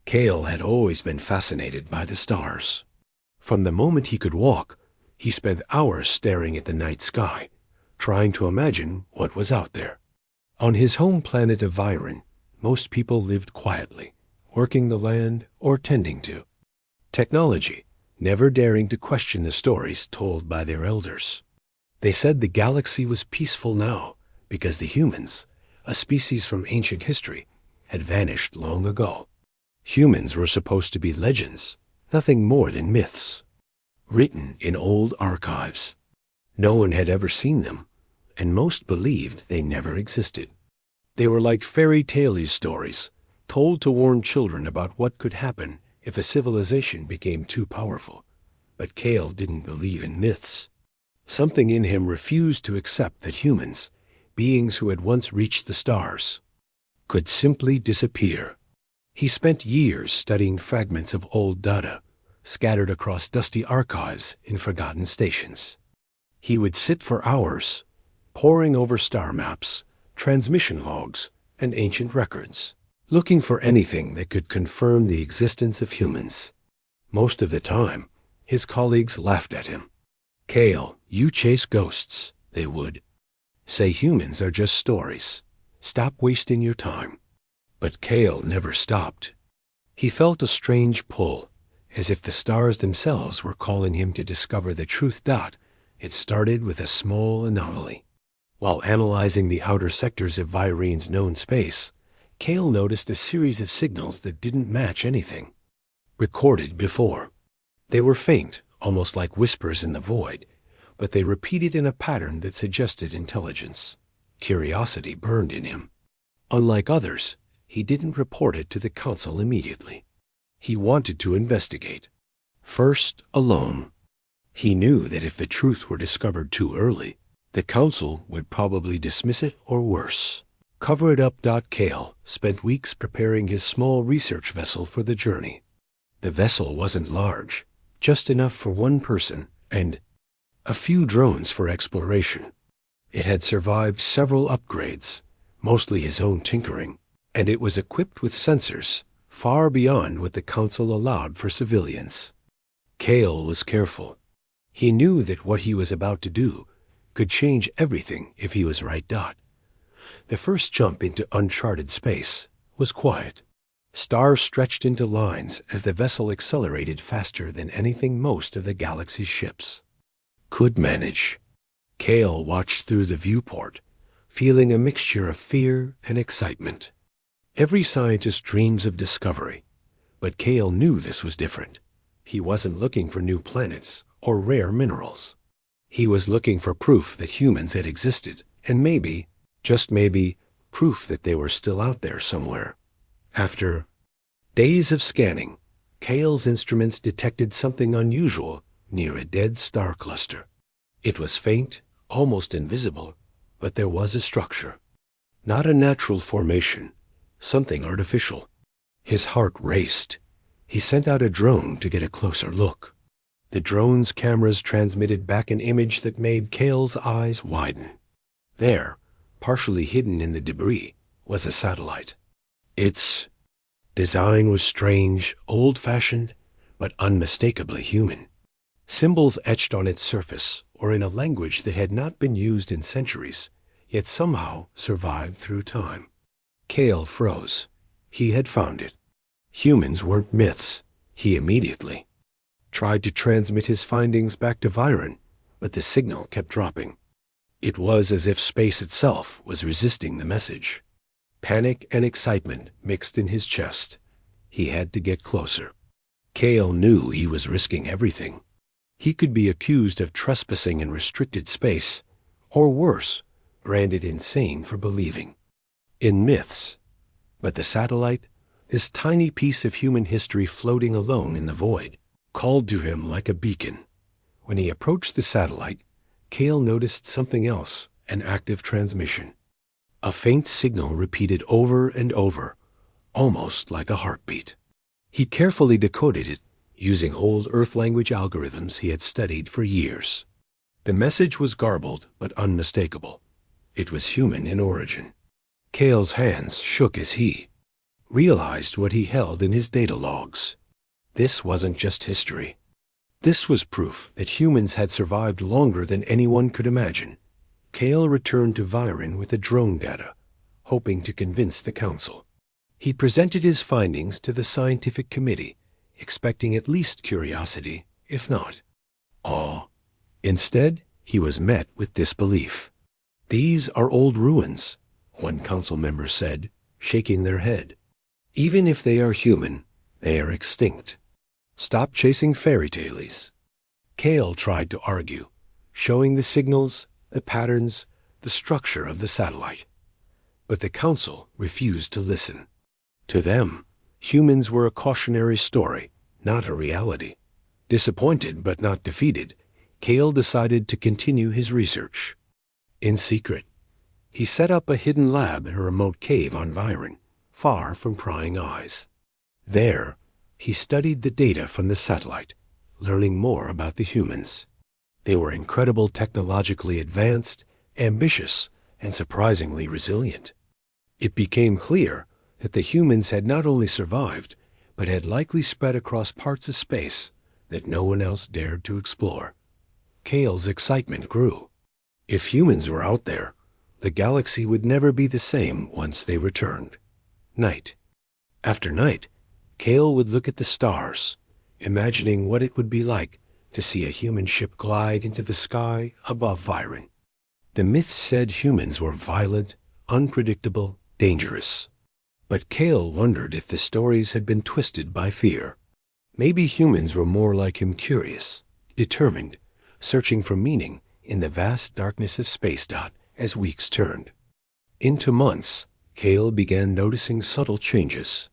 Cale had always been fascinated by the stars. From the moment he could walk, he spent hours staring at the night sky, trying to imagine what was out there. On his home planet of Viren, most people lived quietly, working the land or tending to technology, never daring to question the stories told by their elders. They said the galaxy was peaceful now because the humans, a species from ancient history, had vanished long ago. Humans were supposed to be legends, nothing more than myths, written in old archives. No one had ever seen them, and most believed they never existed. They were like fairy tale stories, told to warn children about what could happen if a civilization became too powerful. But Cale didn't believe in myths. Something in him refused to accept that humans, beings who had once reached the stars, could simply disappear. He spent years studying fragments of old data, scattered across dusty archives in forgotten stations. He would sit for hours, poring over star maps, transmission logs, and ancient records, looking for anything that could confirm the existence of humans. Most of the time, his colleagues laughed at him. "Cale, you chase ghosts," they would say. "Humans are just stories. Stop wasting your time." But Cale never stopped. He felt a strange pull, as if the stars themselves were calling him to discover the truth. It started with a small anomaly. While analyzing the outer sectors of Virene's known space, Cale noticed a series of signals that didn't match anything recorded before. They were faint, almost like whispers in the void, but they repeated in a pattern that suggested intelligence. Curiosity burned in him. Unlike others, he didn't report it to the council immediately. He wanted to investigate. First, alone. He knew that if the truth were discovered too early, the council would probably dismiss it or worse, cover it up. Cale spent weeks preparing his small research vessel for the journey. The vessel wasn't large, just enough for one person and a few drones for exploration. It had survived several upgrades, mostly his own tinkering, and it was equipped with sensors far beyond what the council allowed for civilians. Cale was careful. He knew that what he was about to do could change everything if he was right. The first jump into uncharted space was quiet. Stars stretched into lines as the vessel accelerated faster than anything most of the galaxy's ships could manage. Cale watched through the viewport, feeling a mixture of fear and excitement. Every scientist dreams of discovery, but Cale knew this was different. He wasn't looking for new planets or rare minerals. He was looking for proof that humans had existed, and maybe, just maybe, proof that they were still out there somewhere. After days of scanning, Cale's instruments detected something unusual near a dead star cluster. It was faint, almost invisible, but there was a structure. Not a natural formation, something artificial. His heart raced. He sent out a drone to get a closer look. The drone's cameras transmitted back an image that made Cale's eyes widen. There, partially hidden in the debris, was a satellite. Its design was strange, old-fashioned, but unmistakably human. Symbols etched on its surface, or in a language that had not been used in centuries, yet somehow survived through time. Cale froze. He had found it. Humans weren't myths. He immediately tried to transmit his findings back to Viren, but the signal kept dropping. It was as if space itself was resisting the message. Panic and excitement mixed in his chest. He had to get closer. Cale knew he was risking everything. He could be accused of trespassing in restricted space, or worse, branded insane for believing in myths. But the satellite, this tiny piece of human history floating alone in the void, called to him like a beacon. When he approached the satellite, Cale noticed something else, an active transmission. A faint signal repeated over and over, almost like a heartbeat. He carefully decoded it, using old Earth language algorithms he had studied for years. The message was garbled but unmistakable. It was human in origin. Cale's hands shook as he realized what he held in his data logs. This wasn't just history. This was proof that humans had survived longer than anyone could imagine. Cale returned to Viren with the drone data, hoping to convince the council. He presented his findings to the scientific committee, expecting at least curiosity, if not awe. Instead, he was met with disbelief. "These are old ruins," one council member said, shaking their head. "Even if they are human, they are extinct. Stop chasing fairy tales." Cale tried to argue, showing the signals, the patterns, the structure of the satellite. But the council refused to listen. To them, humans were a cautionary story, not a reality. Disappointed but not defeated, Cale decided to continue his research. In secret, he set up a hidden lab in a remote cave on Viren, far from prying eyes. There, he studied the data from the satellite, learning more about the humans. They were incredibly technologically advanced, ambitious, and surprisingly resilient. It became clear that the humans had not only survived, but had likely spread across parts of space that no one else dared to explore. Cale's excitement grew. If humans were out there, the galaxy would never be the same once they returned. Night after night, Cale would look at the stars, imagining what it would be like to see a human ship glide into the sky above Viren. The myths said humans were violent, unpredictable, dangerous. But Cale wondered if the stories had been twisted by fear. Maybe humans were more like him, curious, determined, searching for meaning in the vast darkness of space. As weeks turned into months, Cale began noticing subtle changes.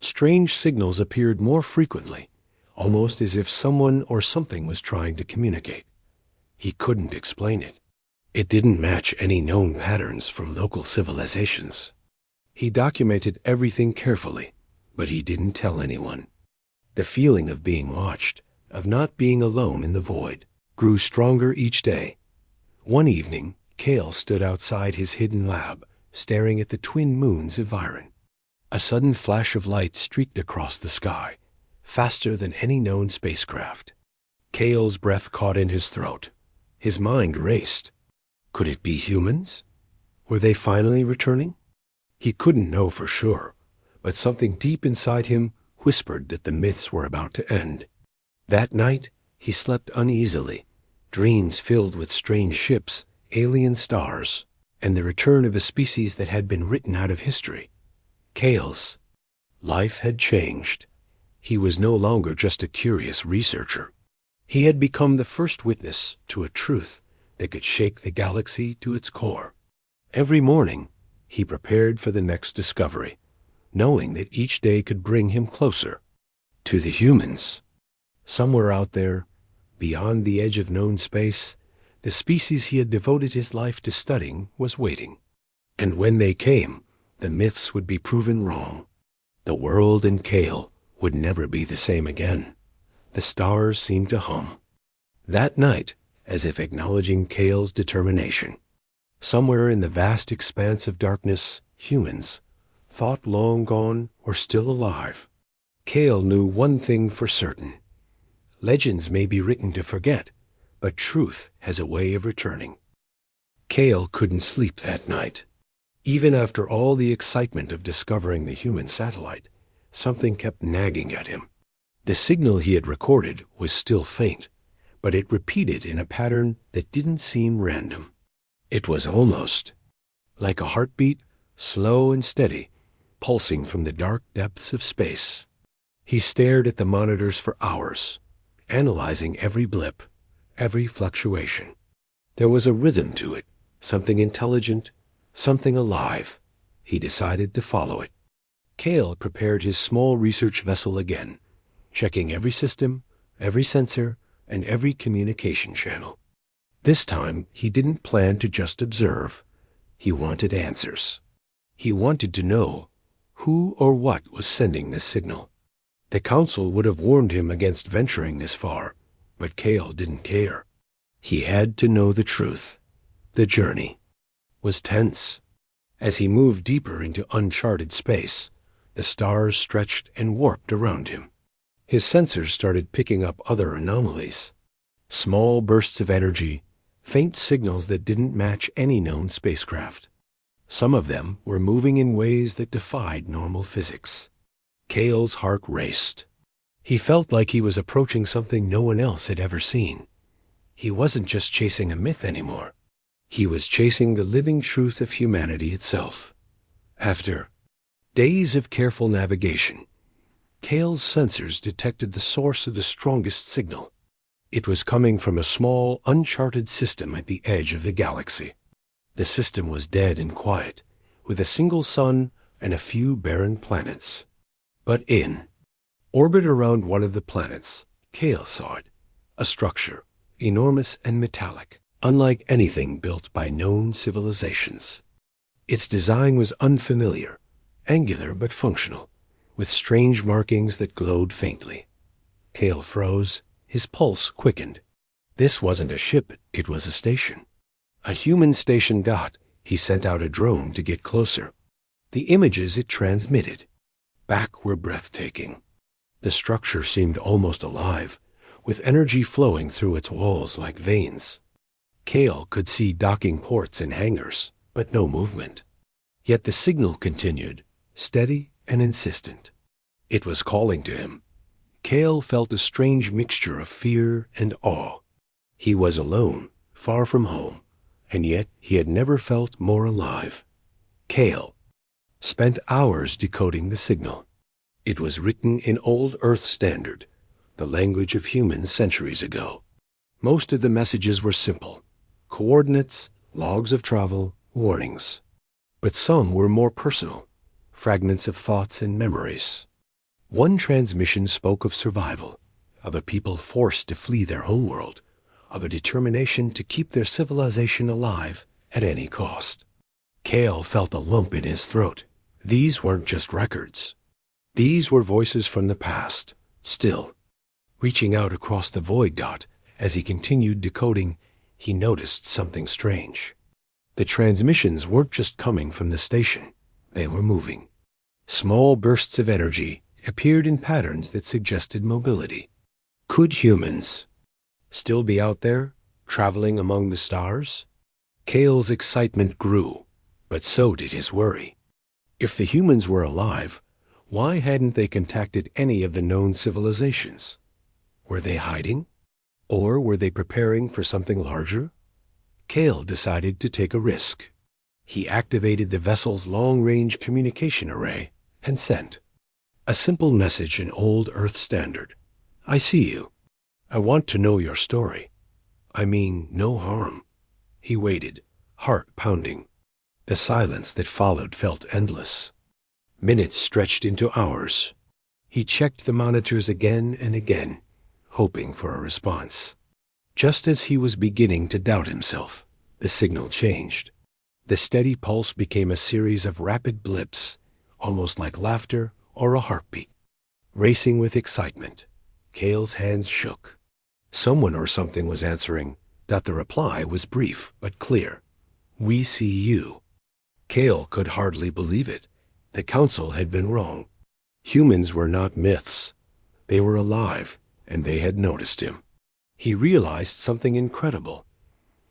Strange signals appeared more frequently, almost as if someone or something was trying to communicate. He couldn't explain it. It didn't match any known patterns from local civilizations. He documented everything carefully, but he didn't tell anyone. The feeling of being watched, of not being alone in the void, grew stronger each day. One evening, Cale stood outside his hidden lab, staring at the twin moons of Viren. A sudden flash of light streaked across the sky, faster than any known spacecraft. Cale's breath caught in his throat. His mind raced. Could it be humans? Were they finally returning? He couldn't know for sure, but something deep inside him whispered that the myths were about to end. That night, he slept uneasily, dreams filled with strange ships, alien stars, and the return of a species that had been written out of history. Cale's life had changed. He was no longer just a curious researcher. He had become the first witness to a truth that could shake the galaxy to its core. Every morning, he prepared for the next discovery, knowing that each day could bring him closer to the humans. Somewhere out there, beyond the edge of known space, the species he had devoted his life to studying was waiting. And when they came, the myths would be proven wrong. The world and Cale would never be the same again. The stars seemed to hum. That night, as if acknowledging Cale's determination, somewhere in the vast expanse of darkness, humans, thought long gone, were still alive. Cale knew one thing for certain. Legends may be written to forget, but truth has a way of returning. Cale couldn't sleep that night. Even after all the excitement of discovering the human satellite, something kept nagging at him. The signal he had recorded was still faint, but it repeated in a pattern that didn't seem random. It was almost like a heartbeat, slow and steady, pulsing from the dark depths of space. He stared at the monitors for hours, analyzing every blip, every fluctuation. There was a rhythm to it, something intelligent, something alive. He decided to follow it. Cale prepared his small research vessel again, checking every system, every sensor, and every communication channel. This time, he didn't plan to just observe. He wanted answers. He wanted to know who or what was sending this signal. The council would have warned him against venturing this far, but Cale didn't care. He had to know the truth. The journey was tense. As he moved deeper into uncharted space, The stars stretched and warped around him. His sensors started picking up other anomalies. Small bursts of energy, faint signals that didn't match any known spacecraft. Some of them were moving in ways that defied normal physics. Cale's heart raced. He felt like he was approaching something no one else had ever seen. He wasn't just chasing a myth anymore. He was chasing the living truth of humanity itself. After days of careful navigation, Cale's sensors detected the source of the strongest signal. It was coming from a small, uncharted system at the edge of the galaxy. The system was dead and quiet, with a single sun and a few barren planets. But in orbit around one of the planets, Cale saw it, a structure, enormous and metallic, unlike anything built by known civilizations. Its design was unfamiliar, angular but functional, with strange markings that glowed faintly. Cale froze, his pulse quickened. This wasn't a ship, it was a station. A human station. He sent out a drone to get closer. The images it transmitted back were breathtaking. The structure seemed almost alive, with energy flowing through its walls like veins. Cale could see docking ports and hangars, but no movement. Yet the signal continued, steady and insistent. It was calling to him. Cale felt a strange mixture of fear and awe. He was alone, far from home, and yet he had never felt more alive. Cale spent hours decoding the signal. It was written in old Earth Standard, the language of humans centuries ago. Most of the messages were simple: coordinates, logs of travel, warnings. But some were more personal, fragments of thoughts and memories. One transmission spoke of survival, of a people forced to flee their homeworld, of a determination to keep their civilization alive at any cost. Cale felt a lump in his throat. These weren't just records. These were voices from the past, still. Reaching out across the void. As he continued decoding, he noticed something strange. The transmissions weren't just coming from the station. They were moving. Small bursts of energy appeared in patterns that suggested mobility. Could humans still be out there, traveling among the stars? Cale's excitement grew, but so did his worry. If the humans were alive, why hadn't they contacted any of the known civilizations? Were they hiding? Or were they preparing for something larger? Cale decided to take a risk. He activated the vessel's long-range communication array and sent a simple message in old Earth Standard. I see you. I want to know your story. I mean no harm. He waited, heart pounding. The silence that followed felt endless. Minutes stretched into hours. He checked the monitors again and again, hoping for a response. Just as he was beginning to doubt himself, the signal changed. The steady pulse became a series of rapid blips, almost like laughter or a heartbeat. Racing with excitement, Cale's hands shook. Someone or something was answering. The reply was brief but clear. We see you. Cale could hardly believe it. The council had been wrong. Humans were not myths. They were alive, and they had noticed him. He realized something incredible.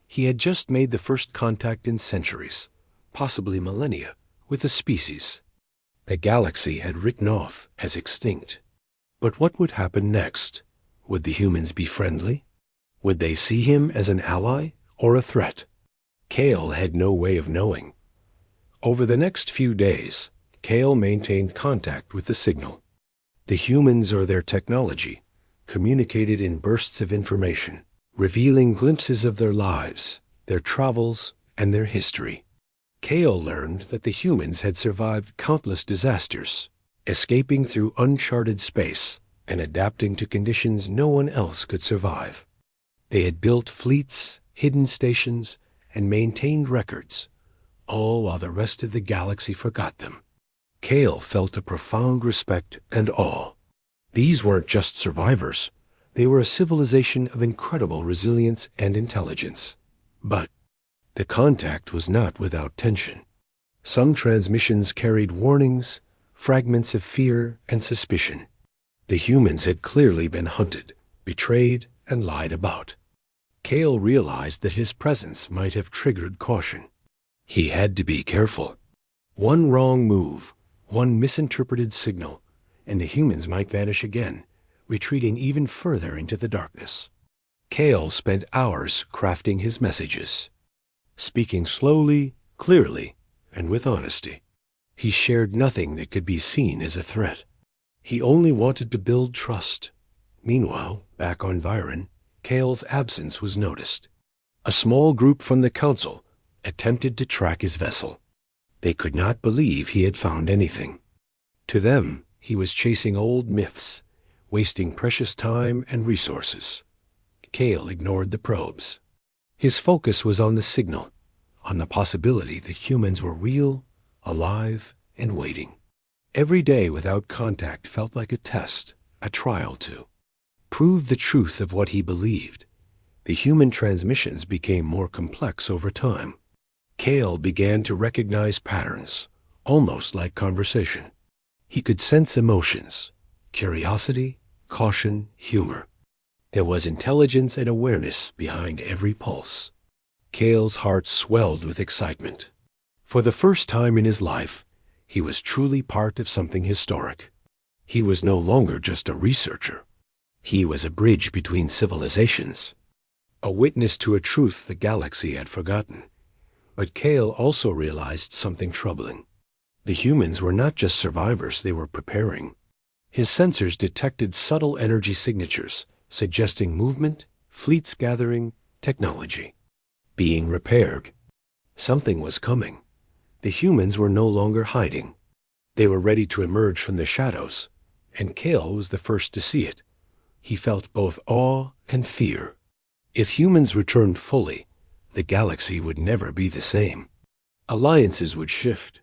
He had just made the first contact in centuries, possibly millennia, with a species the galaxy had written off as extinct. But what would happen next? Would the humans be friendly? Would they see him as an ally or a threat? Cale had no way of knowing. Over the next few days, Cale maintained contact with the signal. The humans or their technology communicated in bursts of information, revealing glimpses of their lives, their travels, and their history. Cale learned that the humans had survived countless disasters, escaping through uncharted space and adapting to conditions no one else could survive. They had built fleets, hidden stations, and maintained records, all while the rest of the galaxy forgot them. Cale felt a profound respect and awe. These weren't just survivors. They were a civilization of incredible resilience and intelligence. But the contact was not without tension. Some transmissions carried warnings, fragments of fear and suspicion. The humans had clearly been hunted, betrayed, and lied about. Cale realized that his presence might have triggered caution. He had to be careful. One wrong move, one misinterpreted signal, and the humans might vanish again, retreating even further into the darkness. Cale spent hours crafting his messages, speaking slowly, clearly, and with honesty. He shared nothing that could be seen as a threat. He only wanted to build trust. Meanwhile, back on Viren, Cale's absence was noticed. A small group from the council attempted to track his vessel. They could not believe he had found anything. To them, he was chasing old myths, wasting precious time and resources. Cale ignored the probes. His focus was on the signal, on the possibility that humans were real, alive, and waiting. Every day without contact felt like a test, a trial to prove the truth of what he believed. The human transmissions became more complex over time. Cale began to recognize patterns, almost like conversation. He could sense emotions, curiosity, caution, humor. There was intelligence and awareness behind every pulse. Cale's heart swelled with excitement. For the first time in his life, he was truly part of something historic. He was no longer just a researcher. He was a bridge between civilizations, a witness to a truth the galaxy had forgotten. But Cale also realized something troubling. The humans were not just survivors, they were preparing. His sensors detected subtle energy signatures, suggesting movement, fleets gathering, technology being repaired. Something was coming. The humans were no longer hiding. They were ready to emerge from the shadows, and Cale was the first to see it. He felt both awe and fear. If humans returned fully, the galaxy would never be the same. Alliances would shift.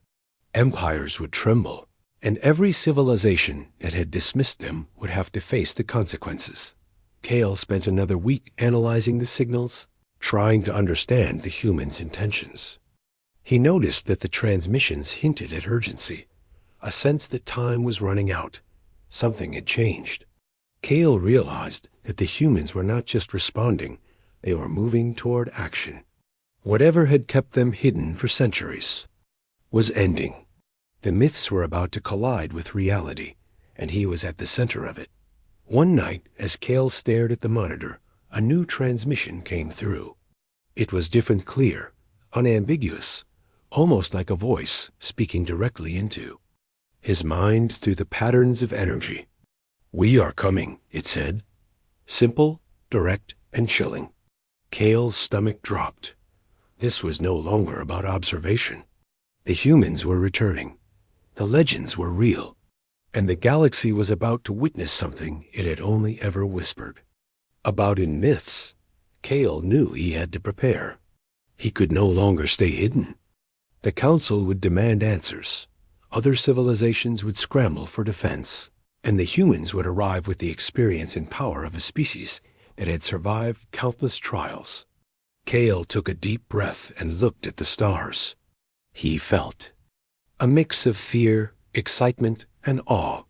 Empires would tremble, and every civilization that had dismissed them would have to face the consequences. Cale spent another week analyzing the signals, trying to understand the humans' intentions. He noticed that the transmissions hinted at urgency, a sense that time was running out. Something had changed. Cale realized that the humans were not just responding, they were moving toward action. Whatever had kept them hidden for centuries was ending. The myths were about to collide with reality, and he was at the center of it. One night, as Cale stared at the monitor, a new transmission came through. It was different, clear, unambiguous, almost like a voice speaking directly into his mind through the patterns of energy. "We are coming," it said. Simple, direct, and chilling. Cale's stomach dropped. This was no longer about observation. The humans were returning. The legends were real. And the galaxy was about to witness something it had only ever whispered about in myths. Cale knew he had to prepare. He could no longer stay hidden. The council would demand answers. Other civilizations would scramble for defense, and the humans would arrive with the experience and power of a species that had survived countless trials. Cale took a deep breath and looked at the stars. He felt a mix of fear, excitement, and awe.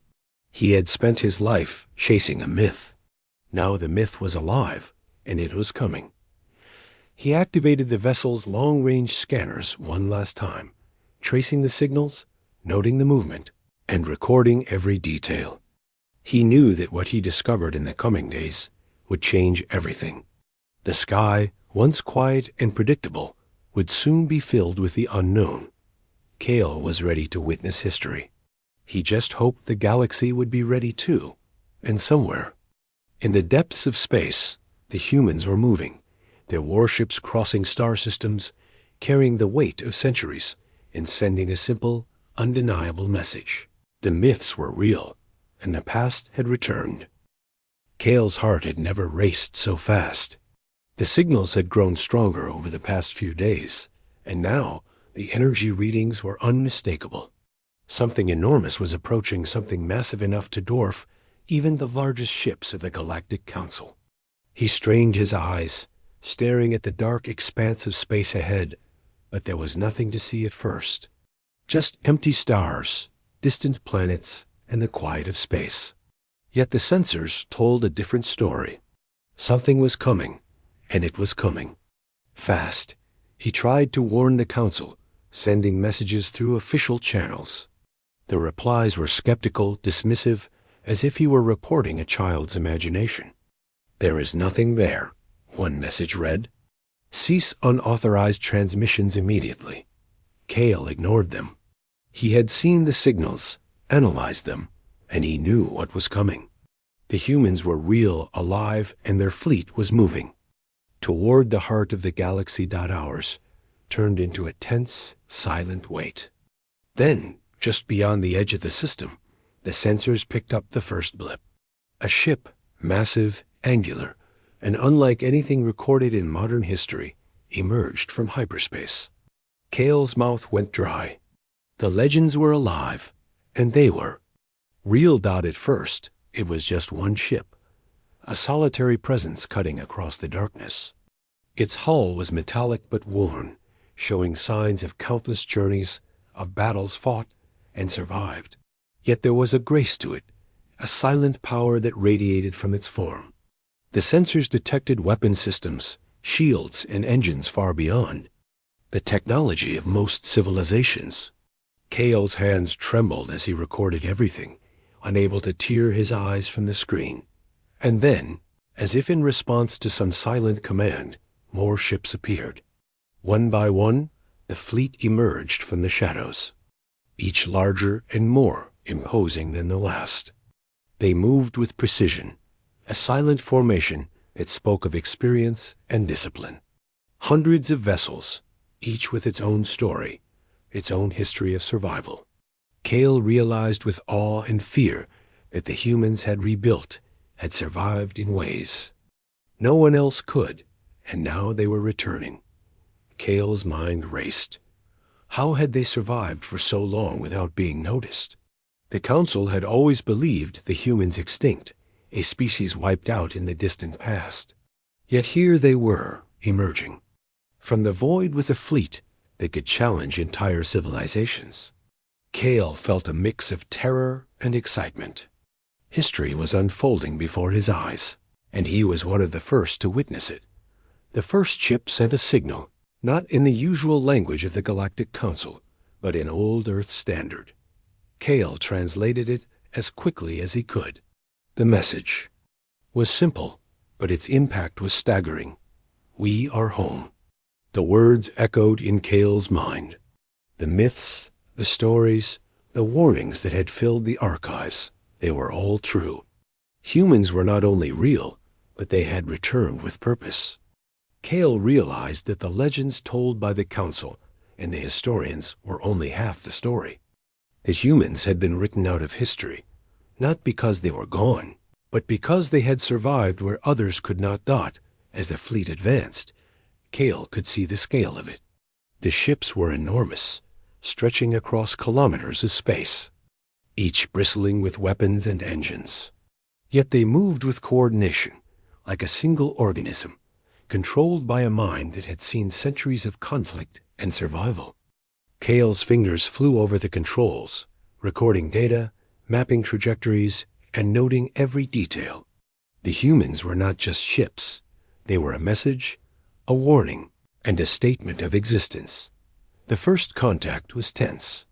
He had spent his life chasing a myth. Now the myth was alive, and it was coming. He activated the vessel's long-range scanners one last time, tracing the signals, noting the movement, and recording every detail. He knew that what he discovered in the coming days would change everything. The sky, once quiet and predictable, would soon be filled with the unknown. Cale was ready to witness history. He just hoped the galaxy would be ready too, and somewhere. In the depths of space, the humans were moving, their warships crossing star systems, carrying the weight of centuries, and sending a simple, undeniable message. The myths were real, and the past had returned. Cale's heart had never raced so fast. The signals had grown stronger over the past few days, and now the energy readings were unmistakable. Something enormous was approaching, something massive enough to dwarf even the largest ships of the Galactic Council. He strained his eyes, staring at the dark expanse of space ahead, but there was nothing to see at first. Just empty stars, distant planets, and the quiet of space. Yet the sensors told a different story. Something was coming, and it was coming. Fast. He tried to warn the Council, sending messages through official channels. The replies were skeptical, dismissive, as if he were reporting a child's imagination. "There is nothing there," one message read. "Cease unauthorized transmissions immediately." Cale ignored them. He had seen the signals, analyzed them, and he knew what was coming. The humans were real, alive, and their fleet was moving toward the heart of the galaxy. Ours turned into a tense, silent wait. Then, just beyond the edge of the system, the sensors picked up the first blip. A ship, massive, angular, and unlike anything recorded in modern history, emerged from hyperspace. Cale's mouth went dry. The legends were alive, and they were. Real. At first, it was just one ship, a solitary presence cutting across the darkness. Its hull was metallic but worn, showing signs of countless journeys, of battles fought and survived. Yet there was a grace to it, a silent power that radiated from its form. The sensors detected weapon systems, shields, and engines far beyond the technology of most civilizations. Cale's hands trembled as he recorded everything, unable to tear his eyes from the screen. And then, as if in response to some silent command, more ships appeared. One by one, the fleet emerged from the shadows, each larger and more imposing than the last. They moved with precision, a silent formation that spoke of experience and discipline. Hundreds of vessels, each with its own story, its own history of survival. Cale realized with awe and fear that the humans had rebuilt, had survived in ways no one else could, and now they were returning. Cale's mind raced. How had they survived for so long without being noticed? The Council had always believed the humans extinct, a species wiped out in the distant past. Yet here they were, emerging from the void with a fleet that could challenge entire civilizations. Cale felt a mix of terror and excitement. History was unfolding before his eyes, and he was one of the first to witness it. The first ship sent a signal, not in the usual language of the Galactic Council, but in old Earth standard. Cale translated it as quickly as he could. The message was simple, but its impact was staggering. "We are home." The words echoed in Cale's mind. The myths, the stories, the warnings that had filled the archives, they were all true. Humans were not only real, but they had returned with purpose. Cale realized that the legends told by the Council and the historians were only half the story. The humans had been written out of history, not because they were gone, but because they had survived where others could not. As the fleet advanced, Cale could see the scale of it. The ships were enormous, stretching across kilometers of space, each bristling with weapons and engines. Yet they moved with coordination, like a single organism, controlled by a mind that had seen centuries of conflict and survival. Cale's fingers flew over the controls, recording data, mapping trajectories, and noting every detail. The humans were not just ships. They were a message, a warning, and a statement of existence. The first contact was tense.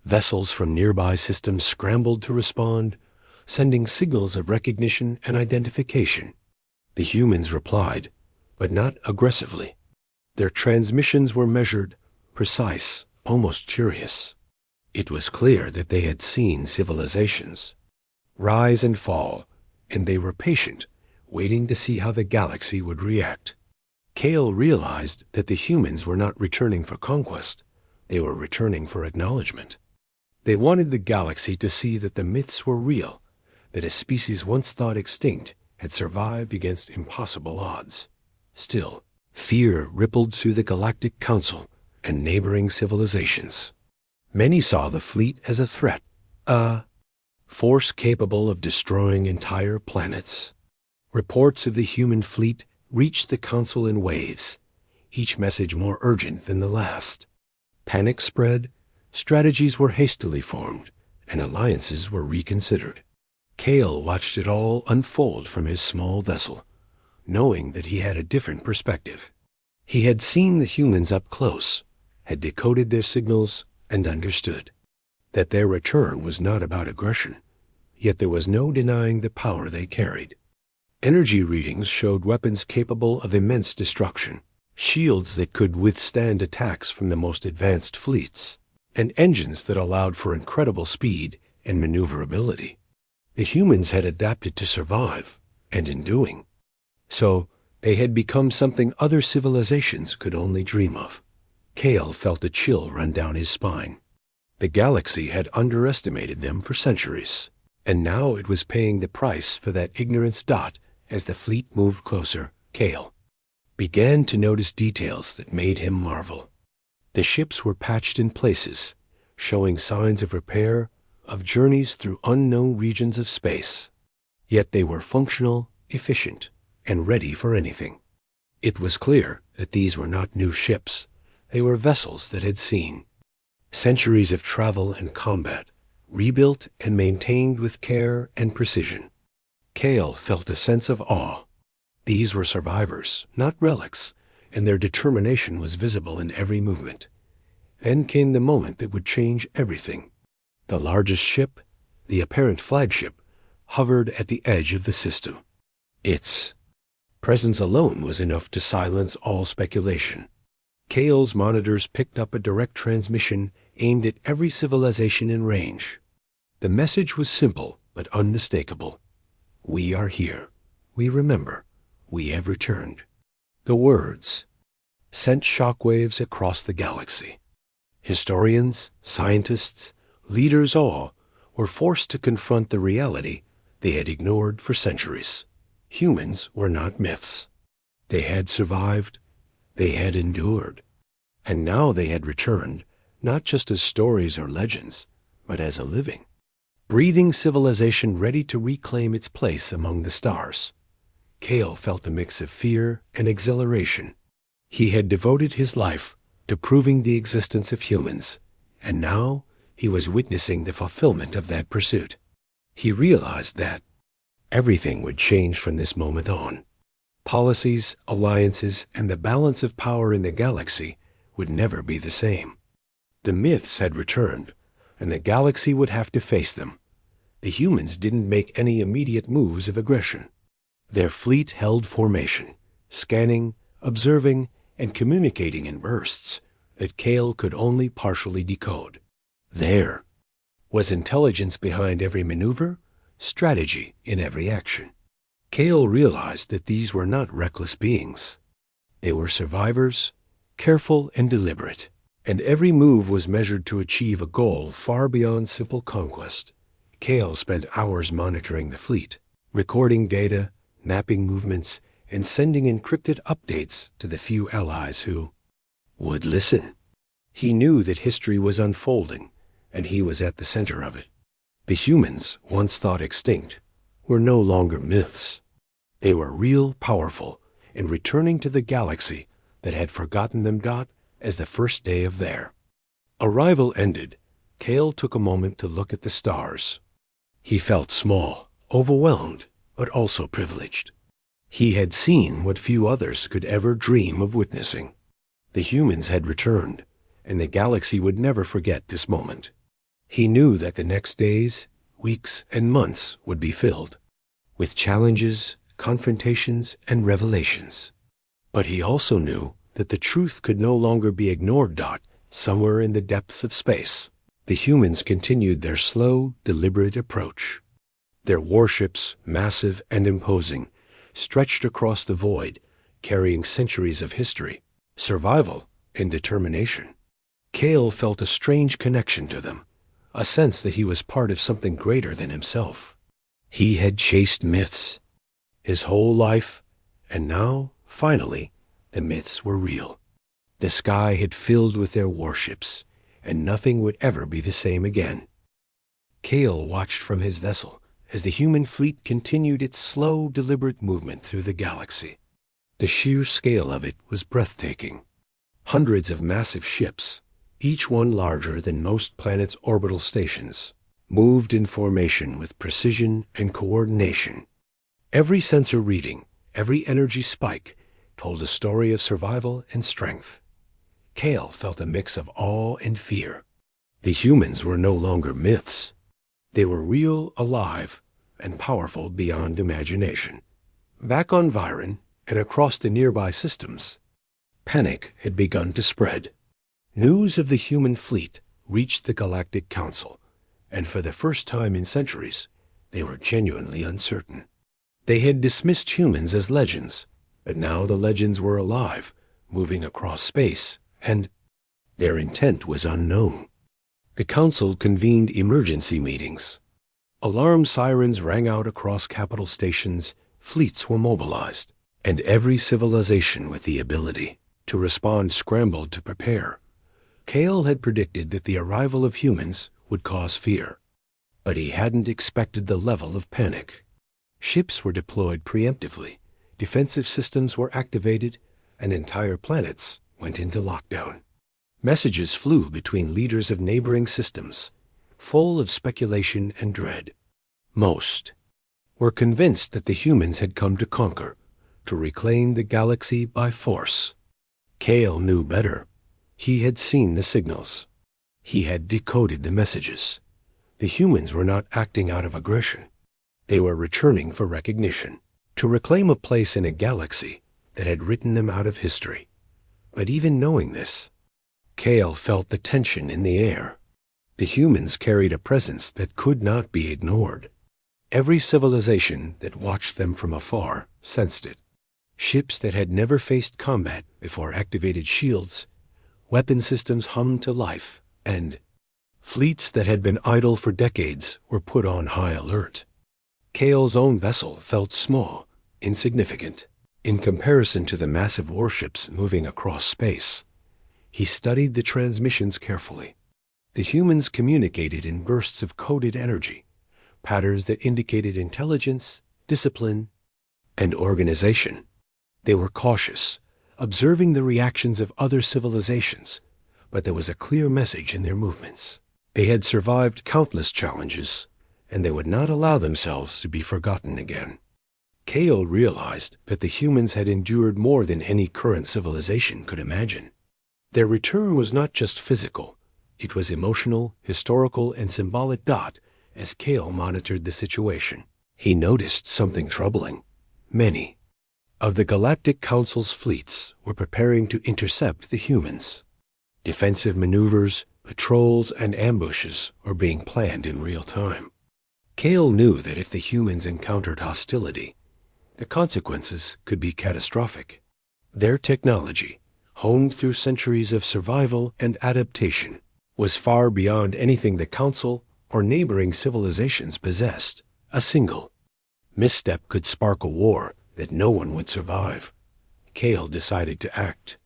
Vessels from nearby systems scrambled to respond, sending signals of recognition and identification. The humans replied, but not aggressively. Their transmissions were measured, precise, almost curious. It was clear that they had seen civilizations rise and fall, and they were patient, waiting to see how the galaxy would react. Cale realized that the humans were not returning for conquest. They were returning for acknowledgement. They wanted the galaxy to see that the myths were real, that a species once thought extinct had survived against impossible odds. Still, fear rippled through the Galactic Council and neighboring civilizations. Many saw the fleet as a threat, a force capable of destroying entire planets. Reports of the human fleet reached the Council in waves, each message more urgent than the last. Panic spread, strategies were hastily formed, and alliances were reconsidered. Kale watched it all unfold from his small vessel, knowing that he had a different perspective. He had seen the humans up close, had decoded their signals, and understood that their return was not about aggression, yet there was no denying the power they carried. Energy readings showed weapons capable of immense destruction, shields that could withstand attacks from the most advanced fleets, and engines that allowed for incredible speed and maneuverability. The humans had adapted to survive, and in doing so, they had become something other civilizations could only dream of. Kale felt a chill run down his spine. The galaxy had underestimated them for centuries, and now it was paying the price for that ignorance. As the fleet moved closer, Kale began to notice details that made him marvel. The ships were patched in places, showing signs of repair, of journeys through unknown regions of space. Yet they were functional, efficient, and ready for anything. It was clear that these were not new ships. They were vessels that had seen centuries of travel and combat, rebuilt and maintained with care and precision. Kale felt a sense of awe. These were survivors, not relics, and their determination was visible in every movement. Then came the moment that would change everything. The largest ship, the apparent flagship, hovered at the edge of the system. Its presence alone was enough to silence all speculation. Kale's monitors picked up a direct transmission aimed at every civilization in range. The message was simple but unmistakable. We are here. We remember. We have returned. The words sent shockwaves across the galaxy. Historians, scientists, leaders all were forced to confront the reality they had ignored for centuries. Humans were not myths. They had survived. They had endured. And now they had returned, not just as stories or legends, but as a living, breathing civilization ready to reclaim its place among the stars. Kale felt a mix of fear and exhilaration. He had devoted his life to proving the existence of humans, and now he was witnessing the fulfillment of that pursuit. He realized that everything would change from this moment on. Policies, alliances, and the balance of power in the galaxy would never be the same. The myths had returned, and the galaxy would have to face them. The humans didn't make any immediate moves of aggression. Their fleet held formation, scanning, observing, and communicating in bursts that Kale could only partially decode. There was intelligence behind every maneuver, strategy in every action. Kale realized that these were not reckless beings. They were survivors, careful and deliberate, and every move was measured to achieve a goal far beyond simple conquest. Kale spent hours monitoring the fleet, recording data, mapping movements, and sending encrypted updates to the few allies who would listen. He knew that history was unfolding, and he was at the center of it. The humans, once thought extinct, were no longer myths. They were real, powerful, and returning to the galaxy that had forgotten them. As the first day of their arrival ended, Kale took a moment to look at the stars. He felt small, overwhelmed, but also privileged. He had seen what few others could ever dream of witnessing. The humans had returned, and the galaxy would never forget this moment. He knew that the next days, weeks, and months would be filled with challenges, confrontations, and revelations. But he also knew that the truth could no longer be ignored. Somewhere in the depths of space, the humans continued their slow, deliberate approach. Their warships, massive and imposing, stretched across the void, carrying centuries of history, survival, and determination. Kale felt a strange connection to them, a sense that he was part of something greater than himself. He had chased myths his whole life, and now, finally, the myths were real. The sky had filled with their warships, and nothing would ever be the same again. Kale watched from his vessel as the human fleet continued its slow, deliberate movement through the galaxy. The sheer scale of it was breathtaking. Hundreds of massive ships, each one larger than most planets' orbital stations, moved in formation with precision and coordination. Every sensor reading, every energy spike, told a story of survival and strength. Kale felt a mix of awe and fear. The humans were no longer myths. They were real, alive, and powerful beyond imagination. Back on Viren and across the nearby systems, panic had begun to spread. News of the human fleet reached the Galactic Council, and for the first time in centuries, they were genuinely uncertain. They had dismissed humans as legends, but now the legends were alive, moving across space, and their intent was unknown. The Council convened emergency meetings. Alarm sirens rang out across capital stations, fleets were mobilized, and every civilization with the ability to respond scrambled to prepare. Kale had predicted that the arrival of humans would cause fear, but he hadn't expected the level of panic. Ships were deployed preemptively, defensive systems were activated, and entire planets went into lockdown. Messages flew between leaders of neighboring systems, full of speculation and dread. Most were convinced that the humans had come to conquer, to reclaim the galaxy by force. Kale knew better. He had seen the signals. He had decoded the messages. The humans were not acting out of aggression. They were returning for recognition, to reclaim a place in a galaxy that had written them out of history. But even knowing this, Kale felt the tension in the air. The humans carried a presence that could not be ignored. Every civilization that watched them from afar sensed it. Ships that had never faced combat before activated shields, weapon systems hummed to life, and fleets that had been idle for decades were put on high alert. Kale's own vessel felt small, insignificant, in comparison to the massive warships moving across space. He studied the transmissions carefully. The humans communicated in bursts of coded energy, patterns that indicated intelligence, discipline, and organization. They were cautious, observing the reactions of other civilizations, but there was a clear message in their movements. They had survived countless challenges, and they would not allow themselves to be forgotten again. Kale realized that the humans had endured more than any current civilization could imagine. Their return was not just physical, it was emotional, historical, and symbolic. As Kale monitored the situation, he noticed something troubling. Many of the Galactic Council's fleets were preparing to intercept the humans. Defensive maneuvers, patrols, and ambushes were being planned in real time. Kale knew that if the humans encountered hostility, the consequences could be catastrophic. Their technology, honed through centuries of survival and adaptation, was far beyond anything the Council or neighboring civilizations possessed. A single misstep could spark a war that no one would survive. Kale decided to act.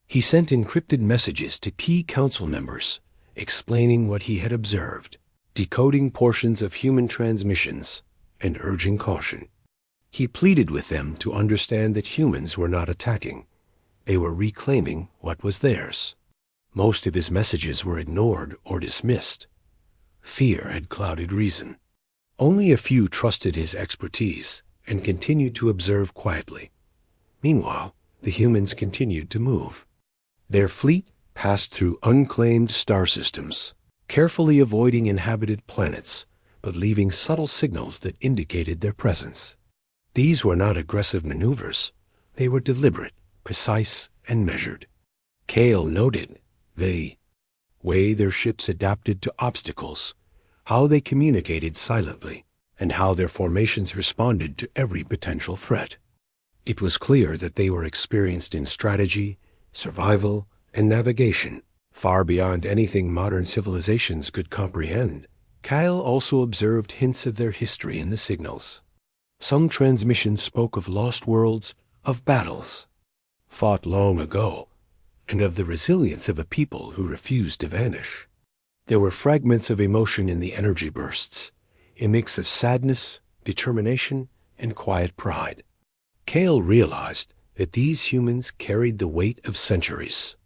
He sent encrypted messages to key Council members, explaining what he had observed, decoding portions of human transmissions, and urging caution. He pleaded with them to understand that humans were not attacking. They were reclaiming what was theirs. Most of his messages were ignored or dismissed. Fear had clouded reason. Only a few trusted his expertise and continued to observe quietly. Meanwhile, the humans continued to move. Their fleet passed through unclaimed star systems, carefully avoiding inhabited planets, but leaving subtle signals that indicated their presence. These were not aggressive maneuvers. They were deliberate, precise, and measured. Kale noted the way their ships adapted to obstacles, how they communicated silently, and how their formations responded to every potential threat. It was clear that they were experienced in strategy, survival, and navigation, far beyond anything modern civilizations could comprehend. Kyle also observed hints of their history in the signals. Some transmissions spoke of lost worlds, of battles fought long ago, and of the resilience of a people who refused to vanish. There were fragments of emotion in the energy bursts, a mix of sadness, determination, and quiet pride. Kale realized that these humans carried the weight of centuries.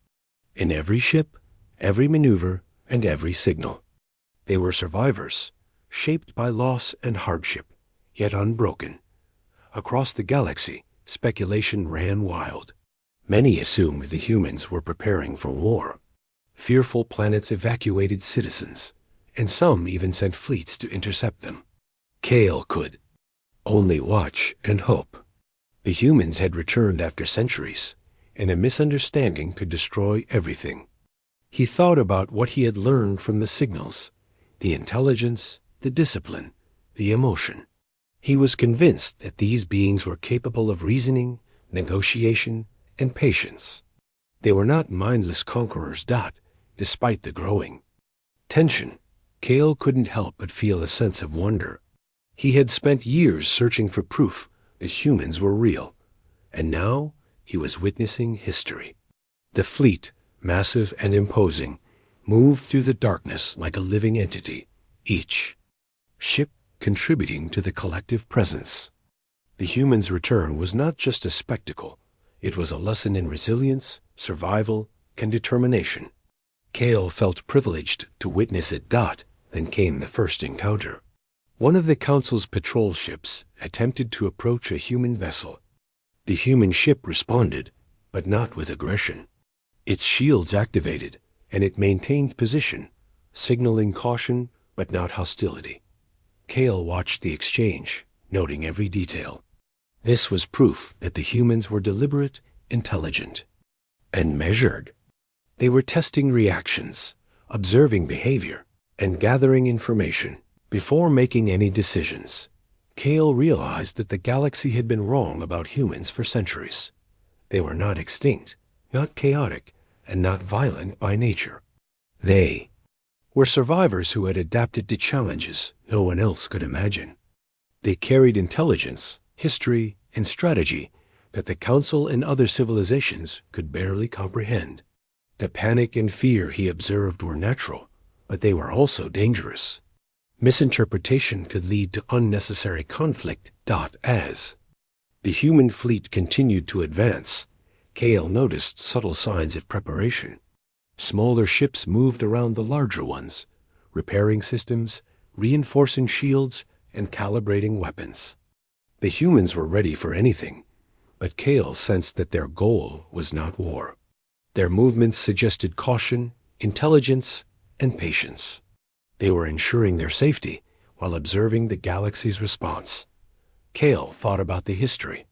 In every ship, every maneuver, and every signal. They were survivors, shaped by loss and hardship, yet unbroken. Across the galaxy, speculation ran wild. Many assumed the humans were preparing for war. Fearful planets evacuated citizens, and some even sent fleets to intercept them. Kale could only watch and hope. The humans had returned after centuries, and a misunderstanding could destroy everything. He thought about what he had learned from the signals, the intelligence, the discipline, the emotion. He was convinced that these beings were capable of reasoning, negotiation, and patience. They were not mindless conquerors. Despite the growing tension, Kale couldn't help but feel a sense of wonder. He had spent years searching for proof that humans were real, and now he was witnessing history. The fleet, massive and imposing, moved through the darkness like a living entity, each ship contributing to the collective presence. The humans' return was not just a spectacle, it was a lesson in resilience, survival, and determination. Kale felt privileged to witness it. Then came the first encounter. One of the Council's patrol ships attempted to approach a human vessel. The human ship responded, but not with aggression. Its shields activated, and it maintained position, signaling caution but not hostility. Kale watched the exchange, noting every detail. This was proof that the humans were deliberate, intelligent, and measured. They were testing reactions, observing behavior, and gathering information before making any decisions. Kale realized that the galaxy had been wrong about humans for centuries. They were not extinct, not chaotic, and not violent by nature. They were survivors who had adapted to challenges no one else could imagine. They carried intelligence, history, and strategy that the Council and other civilizations could barely comprehend. The panic and fear he observed were natural, but they were also dangerous. Misinterpretation could lead to unnecessary conflict. As the human fleet continued to advance, Kale noticed subtle signs of preparation. Smaller ships moved around the larger ones, repairing systems, reinforcing shields, and calibrating weapons. The humans were ready for anything, but Kale sensed that their goal was not war. Their movements suggested caution, intelligence, and patience. They were ensuring their safety while observing the galaxy's response. Kale thought about the history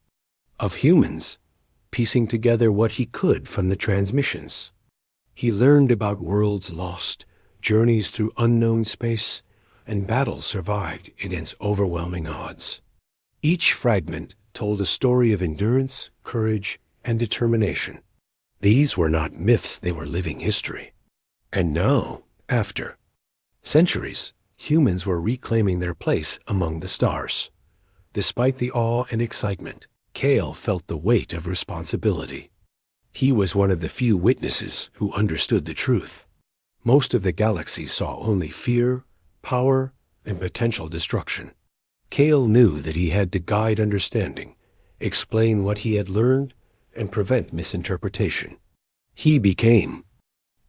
of humans, piecing together what he could from the transmissions. He learned about worlds lost, journeys through unknown space, and battles survived against overwhelming odds. Each fragment told a story of endurance, courage, and determination. These were not myths, they were living history. And now, after centuries, humans were reclaiming their place among the stars. Despite the awe and excitement, Kale felt the weight of responsibility. He was one of the few witnesses who understood the truth. Most of the galaxy saw only fear, power, and potential destruction. Kale knew that he had to guide understanding, explain what he had learned, and prevent misinterpretation. He became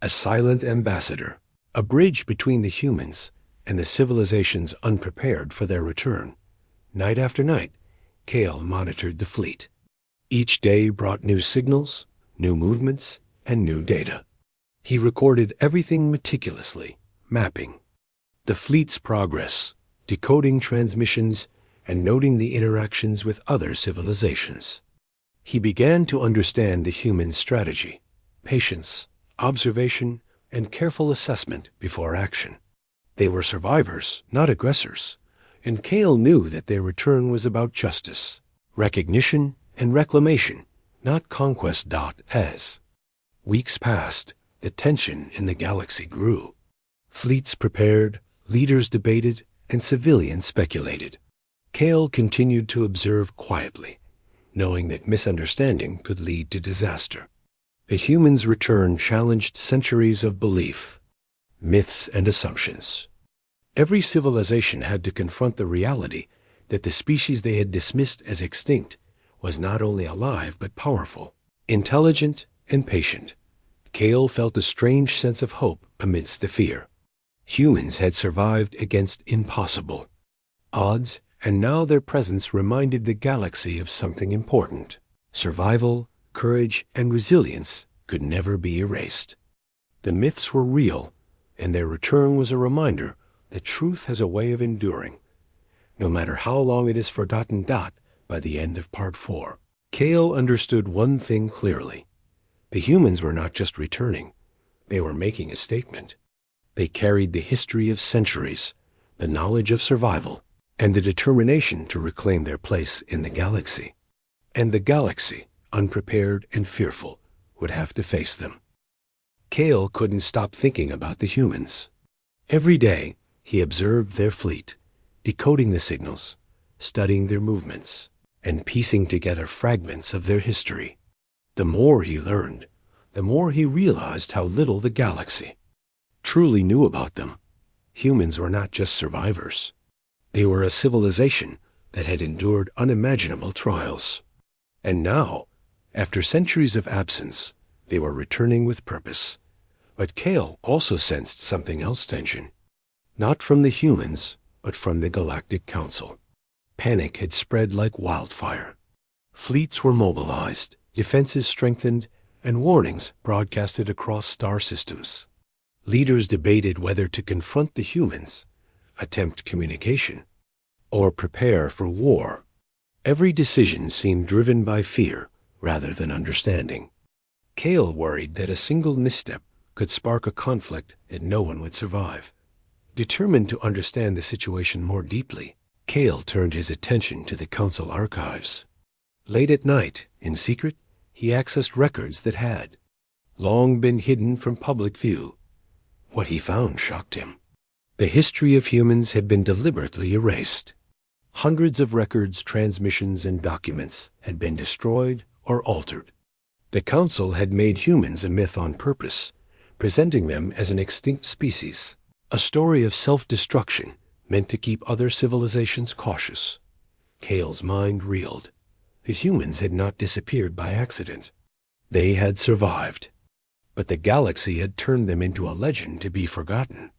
a silent ambassador, a bridge between the humans and the civilizations unprepared for their return. Night after night, Kale monitored the fleet. Each day brought new signals, new movements, and new data. He recorded everything meticulously, mapping the fleet's progress, decoding transmissions, and noting the interactions with other civilizations. He began to understand the human strategy, patience, observation, and careful assessment before action. They were survivors, not aggressors, and Kale knew that their return was about justice, recognition, and reclamation, not conquest. As weeks passed, the tension in the galaxy grew. Fleets prepared, leaders debated, and civilians speculated. Kale continued to observe quietly, knowing that misunderstanding could lead to disaster. The humans' return challenged centuries of belief, myths, and assumptions. Every civilization had to confront the reality that the species they had dismissed as extinct was not only alive but powerful, intelligent, and patient. Kale felt a strange sense of hope amidst the fear. Humans had survived against impossible odds, and now their presence reminded the galaxy of something important. Survival, courage, and resilience could never be erased. The myths were real, and their return was a reminder that truth has a way of enduring, no matter how long it is forgotten. By the end of Part 4, Kale understood one thing clearly. The humans were not just returning, they were making a statement. They carried the history of centuries, the knowledge of survival, and the determination to reclaim their place in the galaxy. And the galaxy, unprepared and fearful, would have to face them. Kale couldn't stop thinking about the humans. Every day, he observed their fleet, decoding the signals, studying their movements, and piecing together fragments of their history. The more he learned, the more he realized how little the galaxy truly knew about them. Humans were not just survivors. They were a civilization that had endured unimaginable trials. And now, after centuries of absence, they were returning with purpose. But Kale also sensed something else: tension. Not from the humans, but from the Galactic Council. Panic had spread like wildfire. Fleets were mobilized, defenses strengthened, and warnings broadcasted across star systems. Leaders debated whether to confront the humans, attempt communication, or prepare for war. Every decision seemed driven by fear rather than understanding. Kale worried that a single misstep could spark a conflict that no one would survive. Determined to understand the situation more deeply, Kale turned his attention to the Council archives. Late at night, in secret, he accessed records that had long been hidden from public view. What he found shocked him. The history of humans had been deliberately erased. Hundreds of records, transmissions, and documents had been destroyed or altered. The Council had made humans a myth on purpose, presenting them as an extinct species, a story of self-destruction meant to keep other civilizations cautious. Kale's mind reeled. The humans had not disappeared by accident. They had survived. But the galaxy had turned them into a legend to be forgotten.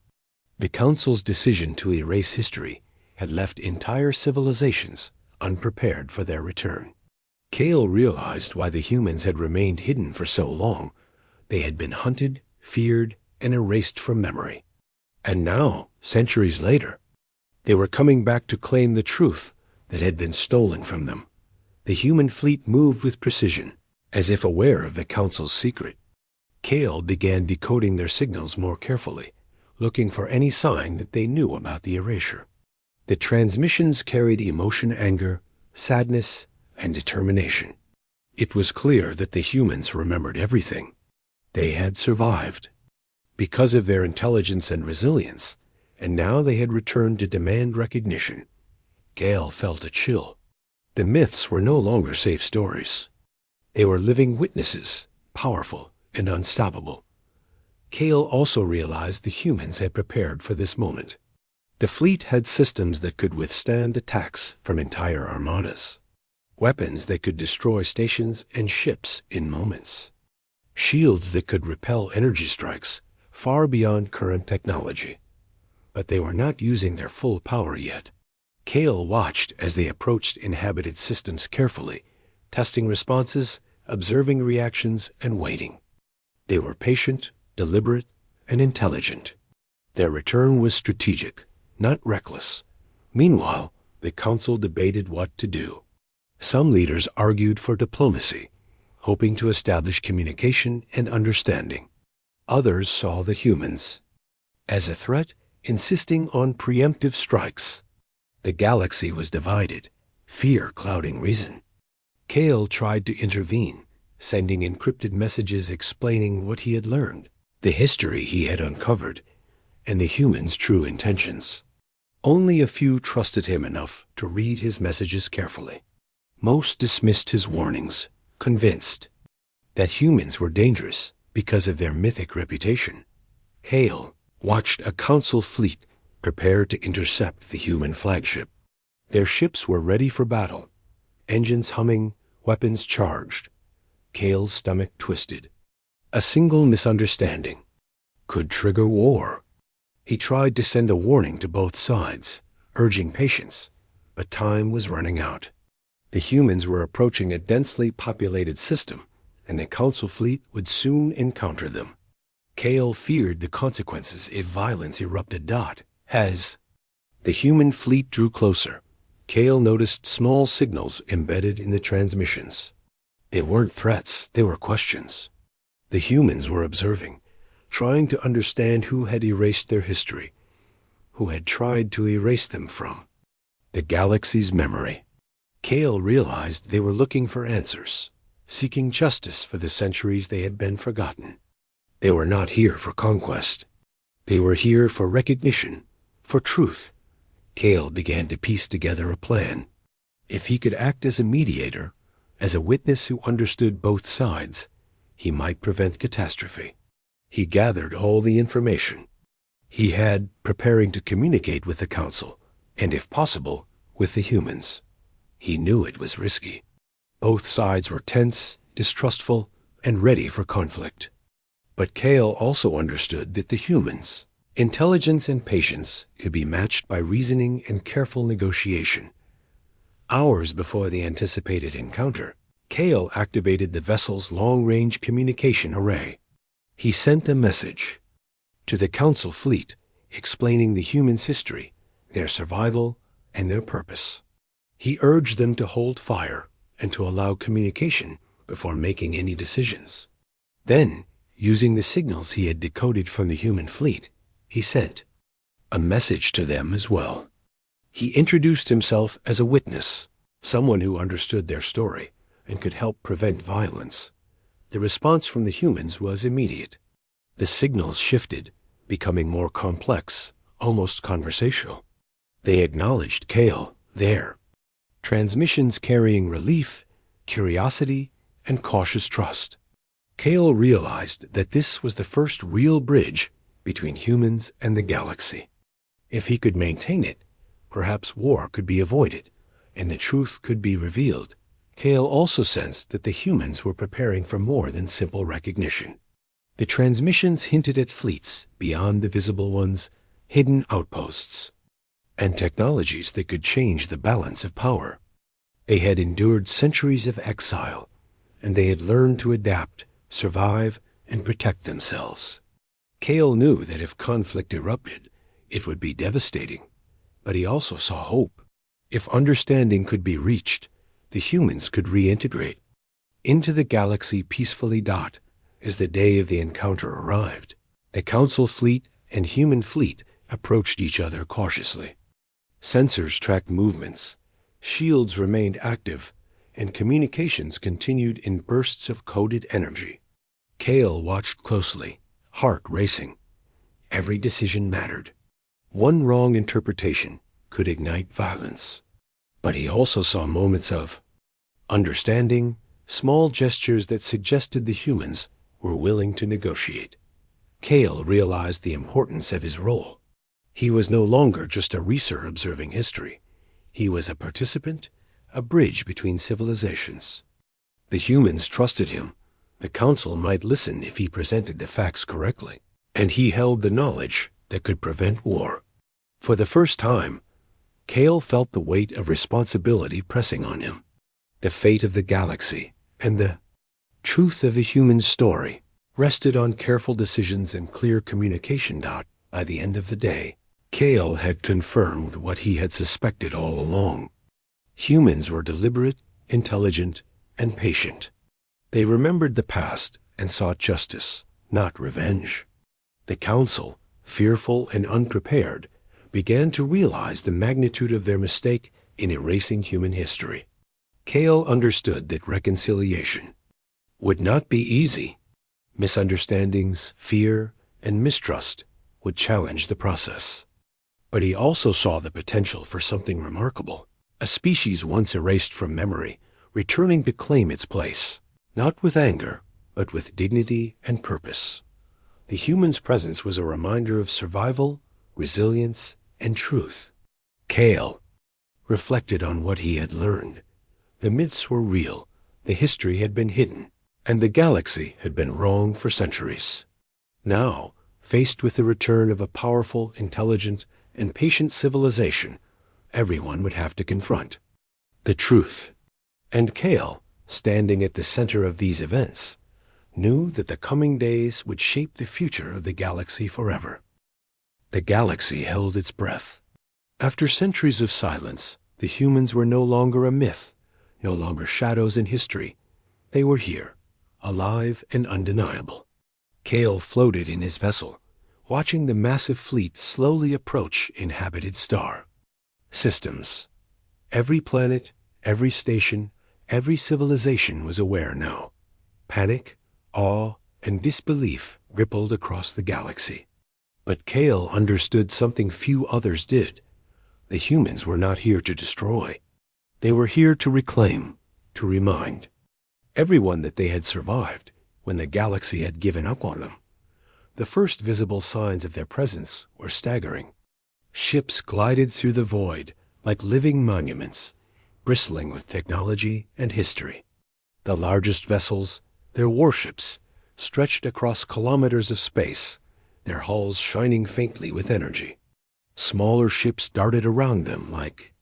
The Council's decision to erase history had left entire civilizations unprepared for their return. Kale realized why the humans had remained hidden for so long. They had been hunted, feared, and erased from memory. And now, centuries later, they were coming back to claim the truth that had been stolen from them. The human fleet moved with precision, as if aware of the Council's secret. Kale began decoding their signals more carefully, looking for any sign that they knew about the erasure. The transmissions carried emotion, anger, sadness, and determination. It was clear that the humans remembered everything. They had survived because of their intelligence and resilience, and now they had returned to demand recognition. Kale felt a chill. The myths were no longer safe stories. They were living witnesses, powerful and unstoppable. Kale also realized the humans had prepared for this moment. The fleet had systems that could withstand attacks from entire armadas, weapons that could destroy stations and ships in moments, shields that could repel energy strikes far beyond current technology. But they were not using their full power yet. Kale watched as they approached inhabited systems carefully, testing responses, observing reactions, and waiting. They were patient, deliberate, and intelligent. Their return was strategic, not reckless. Meanwhile, the Council debated what to do. Some leaders argued for diplomacy, hoping to establish communication and understanding. Others saw the humans as a threat, insisting on preemptive strikes. The galaxy was divided, fear clouding reason. Kale tried to intervene, sending encrypted messages explaining what he had learned, the history he had uncovered, and the humans' true intentions. Only a few trusted him enough to read his messages carefully. Most dismissed his warnings, convinced that humans were dangerous because of their mythic reputation. Kale watched a Council fleet prepare to intercept the human flagship. Their ships were ready for battle, engines humming, weapons charged. Kale's stomach twisted. A single misunderstanding could trigger war. He tried to send a warning to both sides, urging patience, but time was running out. The humans were approaching a densely populated system, and the Council fleet would soon encounter them. Kale feared the consequences if violence erupted. As the human fleet drew closer, Kale noticed small signals embedded in the transmissions. They weren't threats, they were questions. The humans were observing, trying to understand who had erased their history, who had tried to erase them from the galaxy's memory. Kale realized they were looking for answers, seeking justice for the centuries they had been forgotten. They were not here for conquest. They were here for recognition, for truth. Kale began to piece together a plan. If he could act as a mediator, as a witness who understood both sides, he might prevent catastrophe. He gathered all the information he had, preparing to communicate with the Council, and if possible, with the humans. He knew it was risky. Both sides were tense, distrustful, and ready for conflict. But Kale also understood that the humans' intelligence and patience could be matched by reasoning and careful negotiation. Hours before the anticipated encounter, Kale activated the vessel's long-range communication array. He sent a message to the Council fleet explaining the humans' history, their survival, and their purpose. He urged them to hold fire and to allow communication before making any decisions. Then, using the signals he had decoded from the human fleet, he sent a message to them as well. He introduced himself as a witness, someone who understood their story and could help prevent violence. The response from the humans was immediate. The signals shifted, becoming more complex, almost conversational. They acknowledged Kale there. Transmissions carrying relief, curiosity, and cautious trust. Kale realized that this was the first real bridge between humans and the galaxy. If he could maintain it, perhaps war could be avoided, and the truth could be revealed. Kale also sensed that the humans were preparing for more than simple recognition. The transmissions hinted at fleets beyond the visible ones, hidden outposts, and technologies that could change the balance of power. They had endured centuries of exile, and they had learned to adapt, survive, and protect themselves. Kale knew that if conflict erupted, it would be devastating, but he also saw hope. If understanding could be reached, the humans could reintegrate into the galaxy peacefully. As the day of the encounter arrived, the Council fleet and human fleet approached each other cautiously. Sensors tracked movements, shields remained active, and communications continued in bursts of coded energy. Kale watched closely, heart racing. Every decision mattered. One wrong interpretation could ignite violence. But he also saw moments of understanding, small gestures that suggested the humans were willing to negotiate. Kale realized the importance of his role. He was no longer just a researcher observing history. He was a participant, a bridge between civilizations. The humans trusted him. The Council might listen if he presented the facts correctly, and he held the knowledge that could prevent war. For the first time, Kale felt the weight of responsibility pressing on him. The fate of the galaxy and the truth of the human story rested on careful decisions and clear communication. By the end of the day, Kale had confirmed what he had suspected all along. Humans were deliberate, intelligent, and patient. They remembered the past and sought justice, not revenge. The Council, fearful and unprepared, began to realize the magnitude of their mistake in erasing human history. Kale understood that reconciliation would not be easy. Misunderstandings, fear, and mistrust would challenge the process. But he also saw the potential for something remarkable, a species once erased from memory, returning to claim its place, not with anger, but with dignity and purpose. The human's presence was a reminder of survival, resilience, and truth. Kale reflected on what he had learned. The myths were real, the history had been hidden, and the galaxy had been wrong for centuries. Now, Faced with the return of a powerful, intelligent, and patient civilization, everyone would have to confront the truth. And Kale, standing at the center of these events, knew that the coming days would shape the future of the galaxy forever. The galaxy held its breath. After centuries of silence, the humans were no longer a myth, no longer shadows in history. They were here, alive and undeniable. Kale floated in his vessel, watching the massive fleet slowly approach inhabited star systems. Every planet, every station, every civilization was aware now. Panic, awe, and disbelief rippled across the galaxy. But Kale understood something few others did. The humans were not here to destroy. They were here to reclaim, to remind everyone that they had survived when the galaxy had given up on them. The first visible signs of their presence were staggering. Ships glided through the void like living monuments, bristling with technology and history. The largest vessels, their warships, stretched across kilometers of space, their hulls shining faintly with energy. Smaller ships darted around them like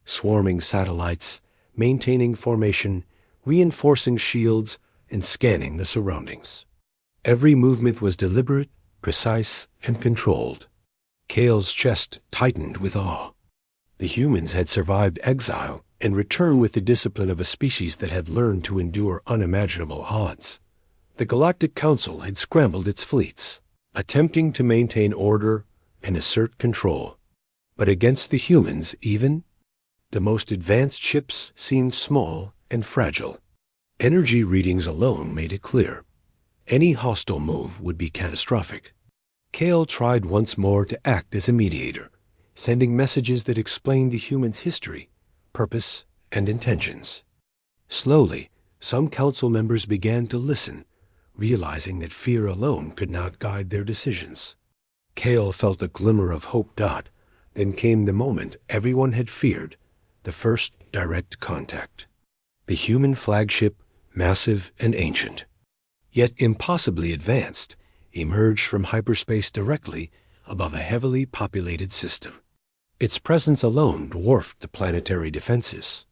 swarming satellites, maintaining formation, reinforcing shields, and scanning the surroundings. Every movement was deliberate, precise, and controlled. Kale's chest tightened with awe. The humans had survived exile and returned with the discipline of a species that had learned to endure unimaginable odds. The Galactic Council had scrambled its fleets, attempting to maintain order and assert control. But against the humans, even, the most advanced ships seemed small and fragile. Energy readings alone made it clear. Any hostile move would be catastrophic. Kale tried once more to act as a mediator, sending messages that explained the humans' history, purpose, and intentions. Slowly, some council members began to listen, realizing that fear alone could not guide their decisions. Kale felt a glimmer of hope. Then came the moment everyone had feared, the first direct contact. The human flagship, massive and ancient, yet impossibly advanced, emerged from hyperspace directly above a heavily populated system. Its presence alone dwarfed the planetary defenses.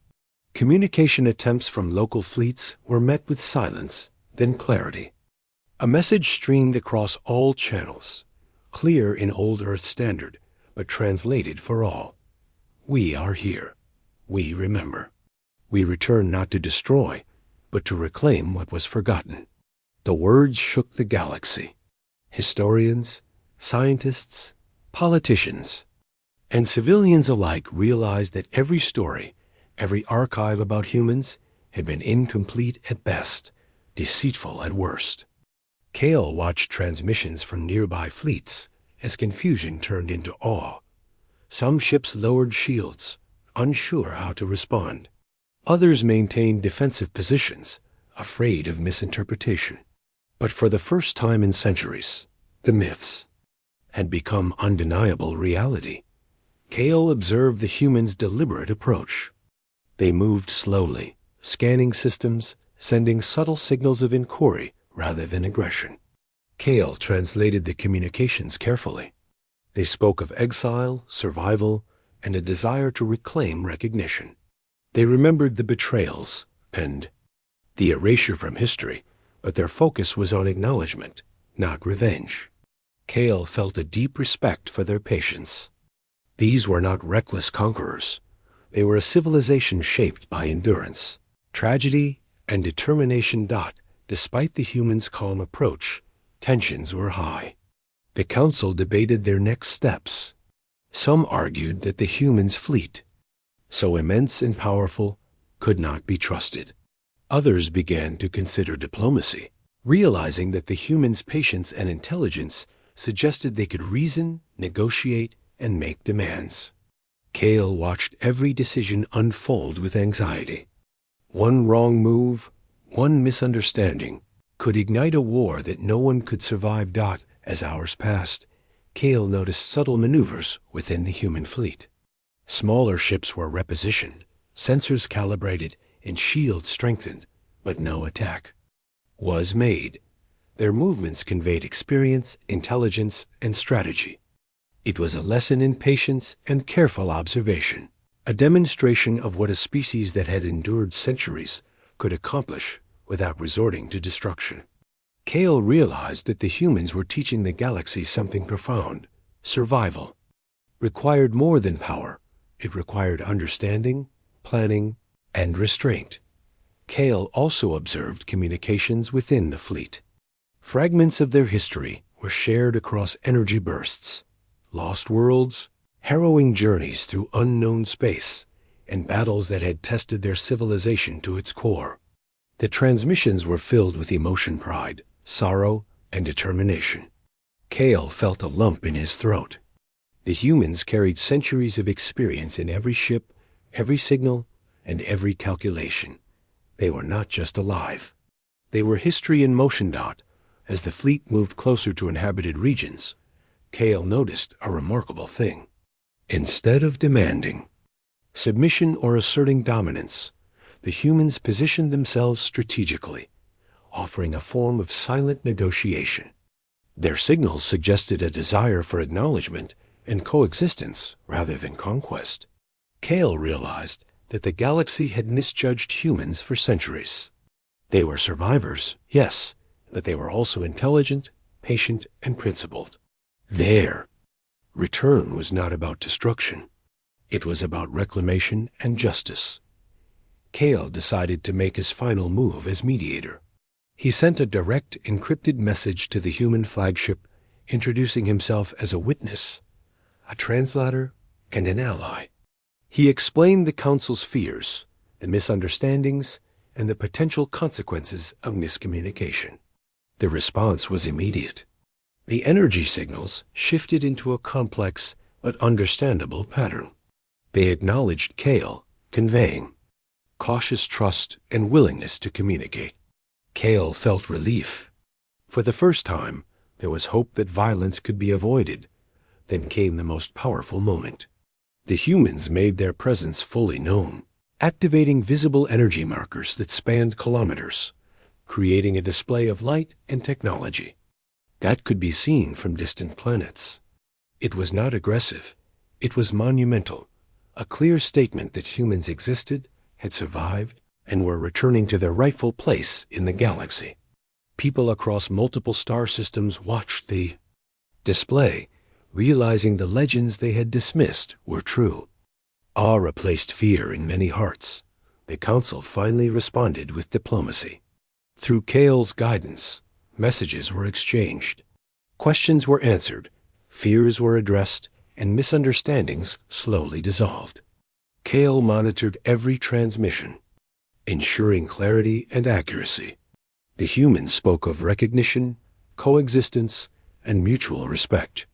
Communication attempts from local fleets were met with silence, then clarity. A message streamed across all channels, clear in old Earth standard, but translated for all. We are here. We remember. We return not to destroy, but to reclaim what was forgotten. The words shook the galaxy. Historians, scientists, politicians, and civilians alike realized that every story, every archive about humans, had been incomplete at best, deceitful at worst. Kale watched transmissions from nearby fleets as confusion turned into awe. Some ships lowered shields, unsure how to respond. Others maintained defensive positions, afraid of misinterpretation. But for the first time in centuries, the myths had become undeniable reality. Kale observed the humans' deliberate approach. They moved slowly, scanning systems, sending subtle signals of inquiry rather than aggression. Kale translated the communications carefully. They spoke of exile, survival, and a desire to reclaim recognition. They remembered the betrayals and the erasure from history, but their focus was on acknowledgement, not revenge. Kale felt a deep respect for their patience. These were not reckless conquerors. They were a civilization shaped by endurance, tragedy, and determination. Despite the humans' calm approach, tensions were high. The council debated their next steps. Some argued that the humans' fleet, so immense and powerful, could not be trusted. Others began to consider diplomacy, realizing that the humans' patience and intelligence suggested they could reason, negotiate, and make demands. Kale watched every decision unfold with anxiety. One wrong move, one misunderstanding, could ignite a war that no one could survive. As hours passed, Kale noticed subtle maneuvers within the human fleet. Smaller ships were repositioned, sensors calibrated, and shields strengthened, but no attack was made. Their movements conveyed experience, intelligence, and strategy. It was a lesson in patience and careful observation, a demonstration of what a species that had endured centuries could accomplish without resorting to destruction. Kale realized that the humans were teaching the galaxy something profound. Survival required more than power. It required understanding, planning, and restraint. Kale also observed communications within the fleet. Fragments of their history were shared across energy bursts, lost worlds, harrowing journeys through unknown space, and battles that had tested their civilization to its core. The transmissions were filled with emotion, pride, sorrow, and determination. Kale felt a lump in his throat. The humans carried centuries of experience in every ship, every signal, and every calculation. They were not just alive. They were history in motion. As the fleet moved closer to inhabited regions, Kale noticed a remarkable thing. Instead of demanding submission or asserting dominance, the humans positioned themselves strategically, offering a form of silent negotiation. Their signals suggested a desire for acknowledgement and coexistence rather than conquest. Kale realized that the galaxy had misjudged humans for centuries. They were survivors, yes, but they were also intelligent, patient, and principled. Their return was not about destruction. It was about reclamation and justice. Kale decided to make his final move as mediator. He sent a direct, encrypted message to the human flagship, introducing himself as a witness, a translator, and an ally. He explained the Council's fears, the misunderstandings, and the potential consequences of miscommunication. The response was immediate. The energy signals shifted into a complex but understandable pattern. They acknowledged Kale, conveying cautious trust and willingness to communicate. Kale felt relief. For the first time, there was hope that violence could be avoided. Then came the most powerful moment. The humans made their presence fully known, activating visible energy markers that spanned kilometers, creating a display of light and technology that could be seen from distant planets. It was not aggressive. It was monumental, a clear statement that humans existed, had survived, and were returning to their rightful place in the galaxy. People across multiple star systems watched the display, realizing the legends they had dismissed were true. Awe replaced fear in many hearts. The Council finally responded with diplomacy. Through Kale's guidance, messages were exchanged. Questions were answered, fears were addressed, and misunderstandings slowly dissolved. Kale monitored every transmission, ensuring clarity and accuracy. The humans spoke of recognition, coexistence, and mutual respect.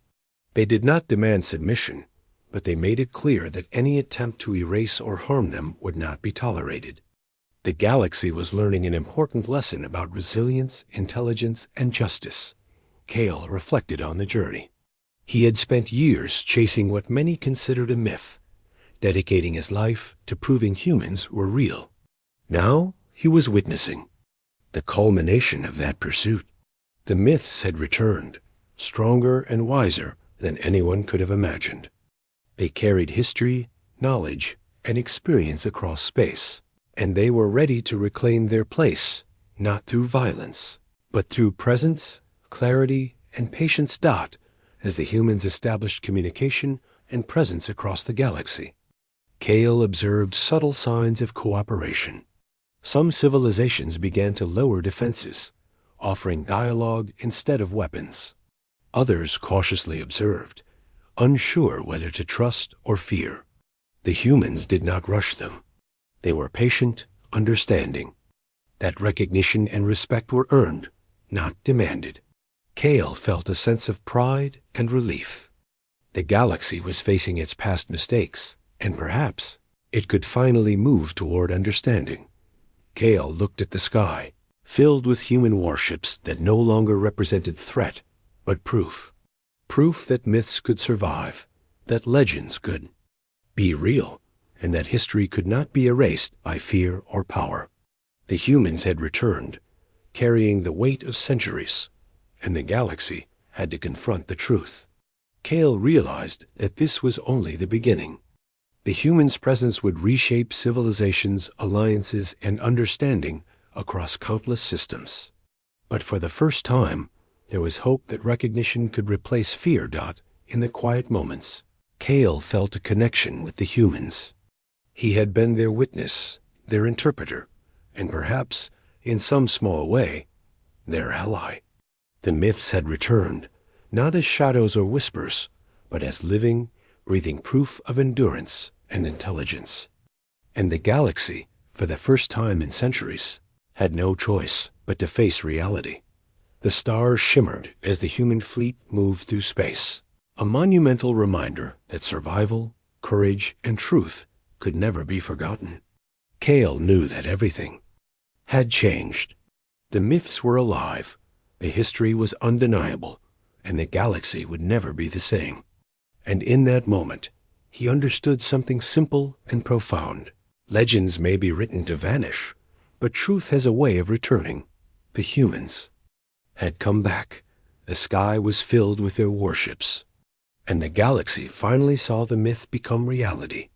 They did not demand submission, but they made it clear that any attempt to erase or harm them would not be tolerated. The galaxy was learning an important lesson about resilience, intelligence, and justice. Kale reflected on the journey. He had spent years chasing what many considered a myth, dedicating his life to proving humans were real. Now he was witnessing the culmination of that pursuit. The myths had returned, stronger and wiser than anyone could have imagined. They carried history, knowledge, and experience across space, and they were ready to reclaim their place, not through violence, but through presence, clarity, and patience. As the humans established communication and presence across the galaxy, Kale observed subtle signs of cooperation. Some civilizations began to lower defenses, offering dialogue instead of weapons. Others cautiously observed, unsure whether to trust or fear. The humans did not rush them. They were patient, understanding. That recognition and respect were earned, not demanded. Kale felt a sense of pride and relief. The galaxy was facing its past mistakes, and perhaps it could finally move toward understanding. Kale looked at the sky, filled with human warships that no longer represented threat, but proof. Proof that myths could survive, that legends could be real, and that history could not be erased by fear or power. The humans had returned, carrying the weight of centuries, and the galaxy had to confront the truth. Cale realized that this was only the beginning. The humans' presence would reshape civilizations, alliances, and understanding across countless systems. But for the first time, there was hope that recognition could replace fear. In the quiet moments, Cale felt a connection with the humans. He had been their witness, their interpreter, and perhaps, in some small way, their ally. The myths had returned, not as shadows or whispers, but as living, breathing proof of endurance and intelligence. And the galaxy, for the first time in centuries, had no choice but to face reality. The stars shimmered as the human fleet moved through space, a monumental reminder that survival, courage, and truth could never be forgotten. Cale knew that everything had changed. The myths were alive, the history was undeniable, and the galaxy would never be the same. And in that moment, he understood something simple and profound. Legends may be written to vanish, but truth has a way of returning. The humans had come back. The sky was filled with their warships, and the galaxy finally saw the myth become reality.